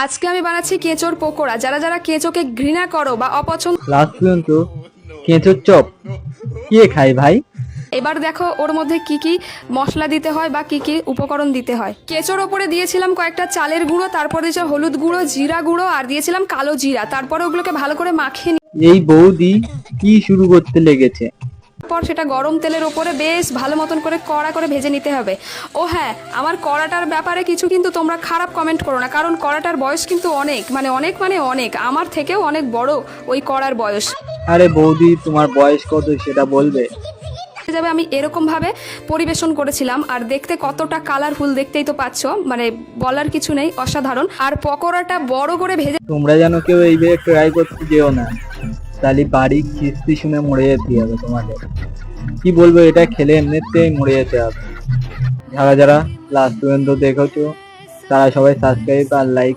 আজকে আমি বানাচ্ছি কেঁচোর পকোড়া। যারা যারা কেঁচোকে ঘৃণা করো বা অপছন্দ, লাস্ট পর্যন্ত কেঁচোর চপ কে খায় ভাই? এবার দেখো ওর মধ্যে কি কি মশলা দিতে হয় বা কি কি উপকরণ দিতে হয়। কেঁচোর ওপরে দিয়েছিলাম কয়েকটা চালের গুঁড়ো, তারপর দিয়েছিলাম হলুদ গুঁড়ো, জিরা গুঁড়ো আর দিয়েছিলাম কালো জিরা। তারপরে ওগুলোকে ভালো করে মাখিয়ে এই বৌদি কি শুরু করতে লেগেছে? পর সেটা গরম তেলের ওপরে বেশ ভালো মতন করে কড়া করে ভেজে নিতে হবে। ও হ্যাঁ, আমার কড়াটার ব্যাপারে কিছু কিন্তু তোমরা খারাপ কমেন্ট করো না, কারণ কড়াটার বয়স কিন্তু অনেক অনেক আমার থেকেও অনেক বড় ওই কড়ার বয়স। আরে বৌদি, তোমার বয়স কত সেটা বলবে? যাবে আমি এরকম ভাবে পরিবেশন করেছিলাম, আর দেখতে কতটা কালারফুল দেখতেই তো পাচ্ছ, মানে বলার কিছু নেই, অসাধারণ। আর পকোড়াটা বড় করে ভেজে তোমরা যেন কেউ এইভাবে ট্রাই করতে যেও না, তাহলে বাড়ি খিস্তি শুনে মরে যেতে হবে তোমাদের। কি বলবো, এটা খেলে এমনিতেই মরে যেতে হবে। যারা যারা লাস্ট পর্যন্ত দেখেছো তারা সবাই সাবস্ক্রাইব আর লাইক